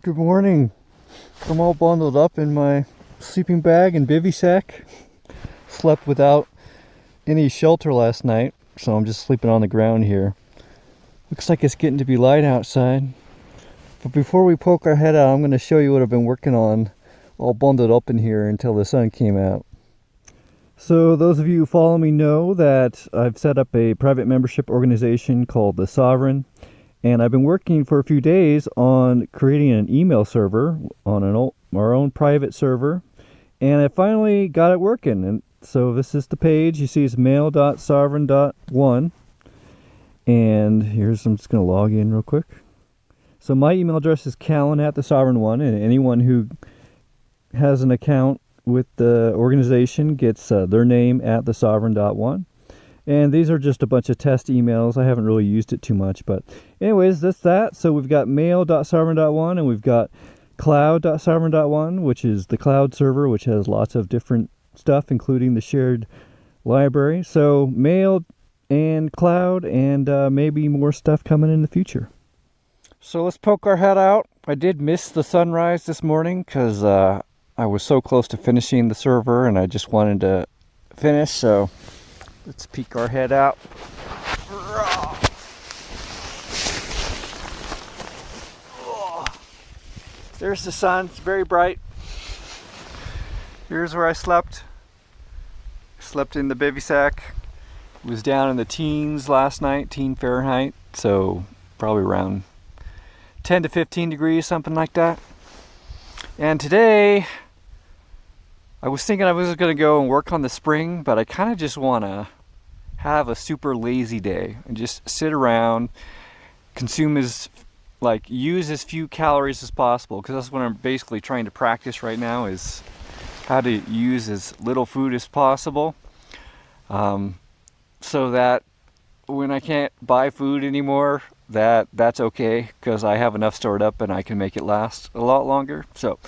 Good morning. I'm all bundled up in my sleeping bag and bivy sack. Slept without any shelter last night, so I'm just sleeping on the ground here. Looks like it's getting to be light outside. But before we poke our head out, I'm going to show you what I've been working on all bundled up in here until the sun came out. So those of you who follow me know that I've set up a private membership organization called The Sovereign. And I've been working for a few days on creating an email server on our own private server. And I finally got it working. And so this is the page. You see it's mail.sovereign.one. And I'm just going to log in real quick. So my email address is Cahlen at the Sovereign One. And anyone who has an account with the organization gets their name at the Sovereign.one. And these are just a bunch of test emails. I haven't really used it too much, but anyways, that's that. So we've got mail.sovereign.one and we've got cloud.sovereign.one, which is the cloud server, which has lots of different stuff, including the shared library. So mail and cloud and maybe more stuff coming in the future. So let's poke our head out. I did miss the sunrise this morning because I was so close to finishing the server and I just wanted to finish, so let's peek our head out. There's the sun, it's very bright. Here's where I slept. Slept in the bivy sack. It was down in the teens last night, teen Fahrenheit, so probably around 10 to 15 degrees, something like that. And today, I was thinking I was going to go and work on the spring, but I kind of just want to have a super lazy day and just sit around, use as few calories as possible, because that's what I'm basically trying to practice right now, is how to use as little food as possible, so that when I can't buy food anymore, that's okay, because I have enough stored up and I can make it last a lot longer. So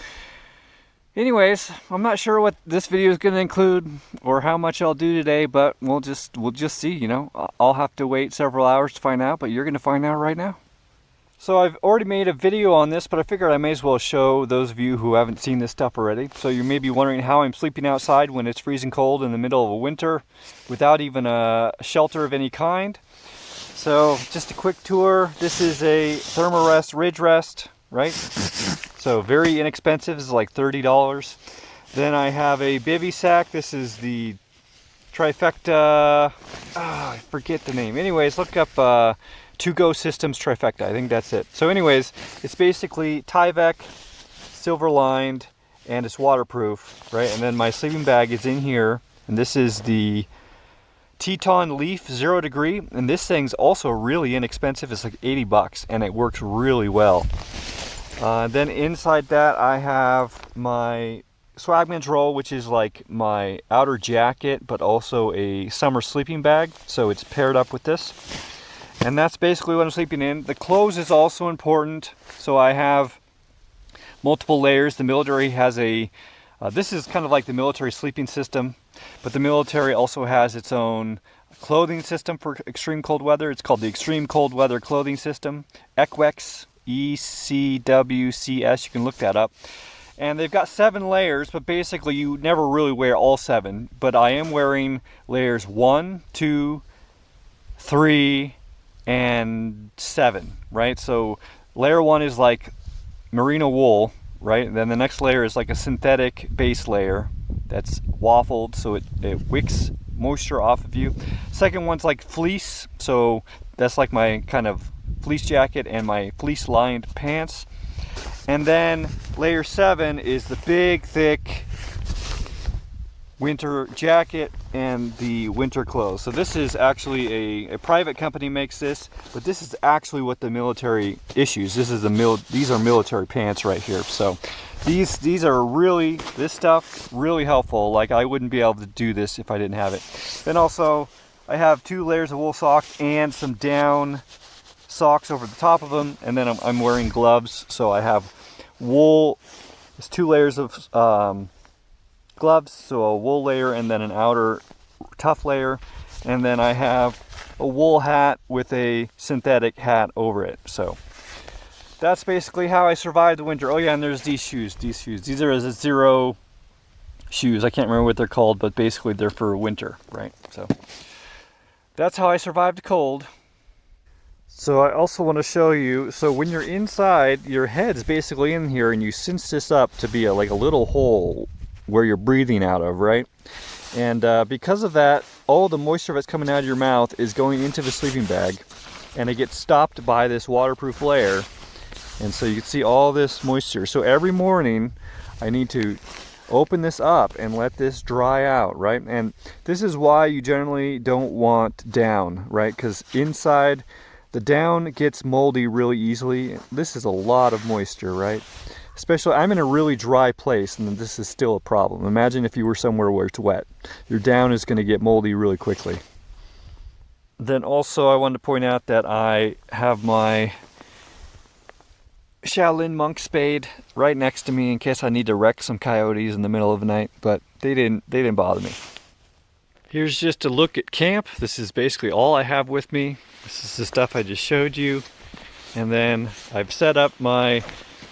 anyways, I'm not sure what this video is going to include or how much I'll do today, but we'll just see, you know. I'll have to wait several hours to find out, but you're going to find out right now. So I've already made a video on this, but I figured I may as well show those of you who haven't seen this stuff already. So you may be wondering how I'm sleeping outside when it's freezing cold in the middle of a winter without even a shelter of any kind. So just a quick tour. This is a Thermarest Ridge Rest, right? So very inexpensive. This is like $30. Then I have a bivy sack. This is the Trifecta. I forget the name. Anyways, look up To Go Systems Trifecta. I think that's it. So anyways, it's basically Tyvek, silver lined, and it's waterproof, right? And then my sleeping bag is in here, and this is the Teton Leaf 0 degree, and this thing's also really inexpensive. It's like 80 bucks, and it works really well. Then inside that I have my Swagman's roll, which is like my outer jacket, but also a summer sleeping bag. So it's paired up with this. And that's basically what I'm sleeping in. The clothes is also important. So I have multiple layers. The military has this is kind of like the military sleeping system, but the military also has its own clothing system for extreme cold weather. It's called the Extreme Cold Weather Clothing System, ECWCS, ECWCS, you can look that up. And they've got 7 layers, but basically you never really wear all 7. But I am wearing layers 1, 2, 3, and 7, right? So layer 1 is like merino wool, right? And then the next layer is like a synthetic base layer that's waffled, so it wicks moisture off of you. Second one's like fleece, so that's like my kind of fleece jacket and my fleece lined pants. And then layer 7 is the big thick winter jacket and the winter clothes. So this is actually a private company makes this, but this is actually what the military issues. These are military pants right here. So these are really, this stuff really helpful. Like I wouldn't be able to do this if I didn't have it. Then also I have 2 layers of wool socks and some down socks over the top of them, and then I'm wearing gloves. So I have wool. It's 2 layers of gloves, so a wool layer and then an outer tough layer, and then I have a wool hat with a synthetic hat over it. So that's basically how I survived the winter. Oh yeah, and there's these shoes. These are a zero shoes. I can't remember what they're called, but basically they're for winter, right? So that's how I survived the cold. So I also want to show you, so when you're inside, your head's basically in here and you cinch this up to be like a little hole where you're breathing out of, right? And because of that, all the moisture that's coming out of your mouth is going into the sleeping bag, and it gets stopped by this waterproof layer. And so you can see all this moisture. So every morning I need to open this up and let this dry out, right? And this is why you generally don't want down, right? Because inside, the down gets moldy really easily. This is a lot of moisture, right? Especially, I'm in a really dry place and this is still a problem. Imagine if you were somewhere where it's wet. Your down is going to get moldy really quickly. Then also I wanted to point out that I have my Shaolin monk spade right next to me in case I need to wreck some coyotes in the middle of the night, but they didn't bother me. Here's just a look at camp. This is basically all I have with me. This is the stuff I just showed you. And then I've set up my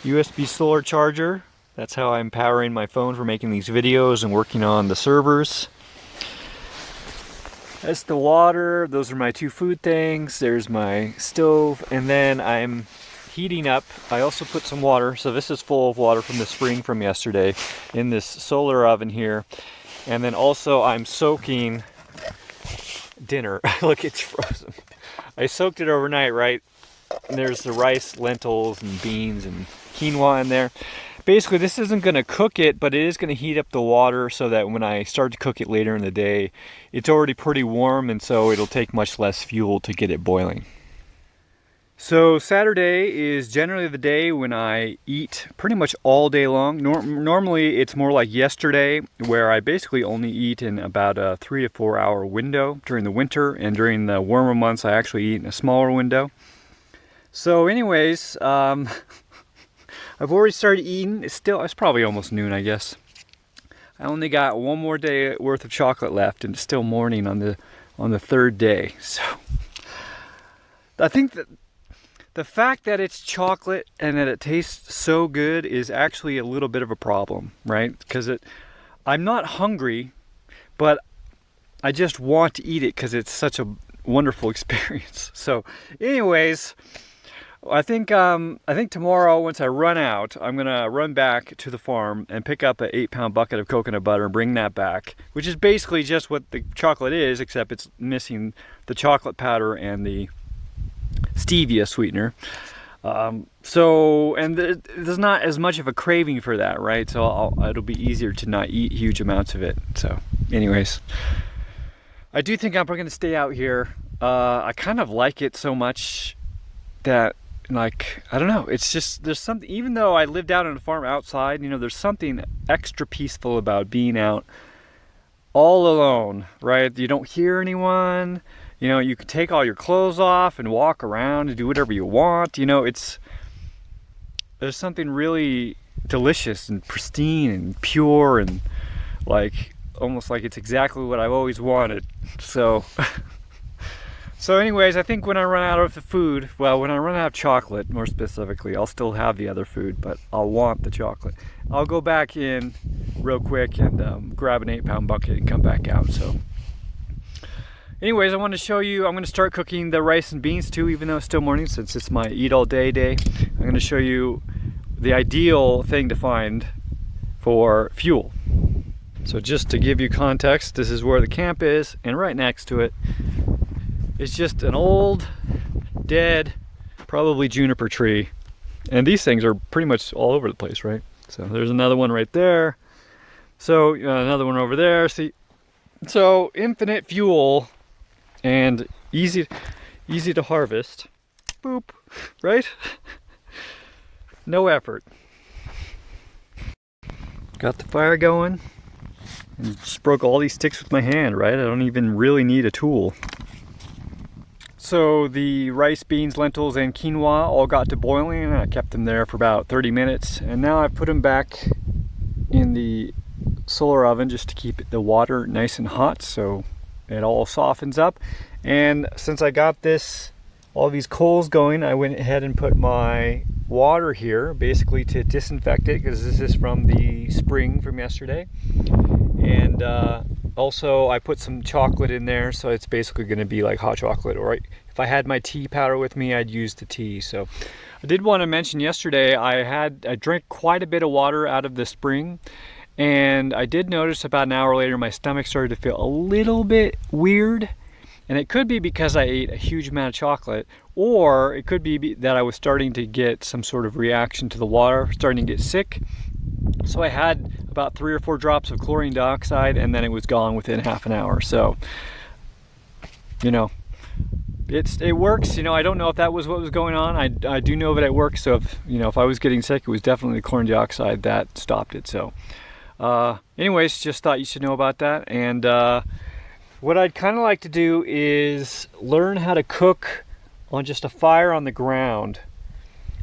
USB solar charger. That's how I'm powering my phone for making these videos and working on the servers. That's the water. Those are my 2 food things. There's my stove. And then I'm heating up. I also put some water. So this is full of water from the spring from yesterday in this solar oven here. And then also I'm soaking dinner. Look, it's frozen. I soaked it overnight, right? And there's the rice, lentils, and beans, and quinoa in there. Basically, this isn't going to cook it, but it is going to heat up the water so that when I start to cook it later in the day, it's already pretty warm, and so it'll take much less fuel to get it boiling. So Saturday is generally the day when I eat pretty much all day long. Normally it's more like yesterday, where I basically only eat in about a 3 to 4 hour window during the winter, and during the warmer months I actually eat in a smaller window. So anyways, I've already started eating. It's probably almost noon, I guess. I only got 1 more day worth of chocolate left, and it's still morning on the 3rd day. So I think that the fact that it's chocolate and that it tastes so good is actually a little bit of a problem, right? Because I'm not hungry, but I just want to eat it because it's such a wonderful experience. So anyways, I think tomorrow, once I run out, I'm gonna run back to the farm and pick up an 8-pound bucket of coconut butter and bring that back, which is basically just what the chocolate is, except it's missing the chocolate powder and the stevia sweetener. There's not as much of a craving for that, right? So it'll be easier to not eat huge amounts of it. So anyways, I do think I'm going to stay out here. I kind of like it so much that, like, I don't know, it's just, there's something, even though I lived out on a farm outside, you know, there's something extra peaceful about being out all alone, right? You don't hear anyone. You know, you can take all your clothes off and walk around and do whatever you want. You know, there's something really delicious and pristine and pure and like almost like it's exactly what I've always wanted. So anyways, I think when I run out of the food, well, when I run out of chocolate, more specifically, I'll still have the other food, but I'll want the chocolate. I'll go back in real quick and grab an 8-pound bucket and come back out. So anyways, I want to show you, I'm going to start cooking the rice and beans too, even though it's still morning, since it's my eat all day day. I'm going to show you the ideal thing to find for fuel. So just to give you context, this is where the camp is, and right next to it is just an old, dead, probably juniper tree. And these things are pretty much all over the place, right? So there's another one right there. So another one over there. See, so infinite fuel and easy to harvest. Boop, right? No effort. Got the fire going and just broke all these sticks with my hand, right? I don't even really need a tool. So the rice, beans, lentils, and quinoa all got to boiling, and I kept them there for about 30 minutes. And now I put them back in the solar oven just to keep the water nice and hot so it all softens up. And since I got all these coals going, I went ahead and put my water here basically to disinfect it, because this is from the spring from yesterday. And also I put some chocolate in there, so it's basically going to be like hot chocolate. Or if I had my tea powder with me, I'd use the tea. So I did want to mention yesterday I drank quite a bit of water out of the spring, and I did notice about an hour later my stomach started to feel a little bit weird. And it could be because I ate a huge amount of chocolate, or it could be that I was starting to get some sort of reaction to the water, starting to get sick. So I had about 3 or 4 drops of chlorine dioxide, and then it was gone within half an hour. So, you know, it works. You know, I don't know if that was what was going on. I do know that it works. So if I was getting sick, it was definitely the chlorine dioxide that stopped it. So anyways, just thought you should know about that. And what I'd kind of like to do is learn how to cook on just a fire on the ground,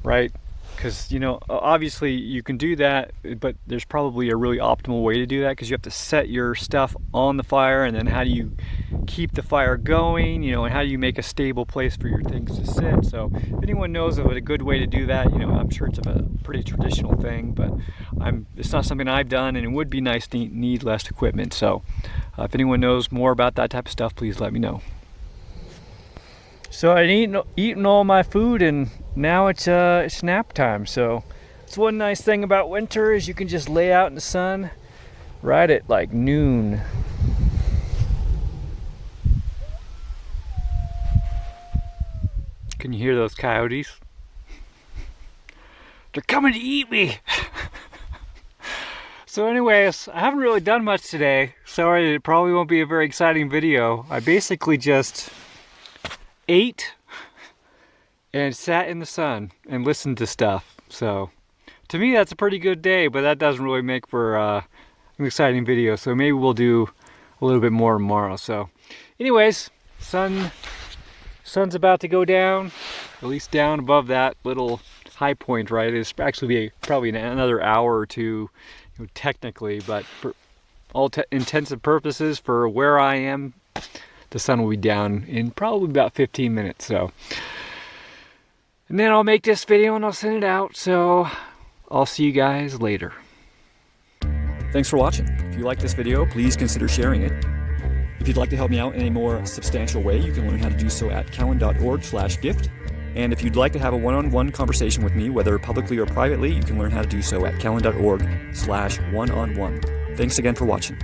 right? Because, you know, obviously you can do that, but there's probably a really optimal way to do that, because you have to set your stuff on the fire, and then how do you keep the fire going, you know, and how do you make a stable place for your things to sit. So if anyone knows of a good way to do that, you know, I'm sure it's a pretty traditional thing, but it's not something I've done, and it would be nice to need less equipment. So if anyone knows more about that type of stuff, please let me know. So I'd eaten all my food, and now it's nap time. So it's one nice thing about winter is you can just lay out in the sun right at like noon. Can you hear those coyotes? They're coming to eat me. So anyways, I haven't really done much today. Sorry, it probably won't be a very exciting video. I basically just ate and sat in the sun and listened to stuff. So to me that's a pretty good day, but that doesn't really make for an exciting video. So maybe we'll do a little bit more tomorrow. So anyways, sun's about to go down, at least down above that little high point, right? It's actually probably another hour or two, you know, technically, but for all intents and purposes for where I am, the sun will be down in probably about 15 minutes. So, and then I'll make this video and I'll send it out. So I'll see you guys later. Thanks for watching. If you like this video, please consider sharing it. If you'd like to help me out in a more substantial way, you can learn how to do so at cahlen.org/gift. And if you'd like to have a one-on-one conversation with me, whether publicly or privately, you can learn how to do so at cahlen.org/one-on-one. Thanks again for watching.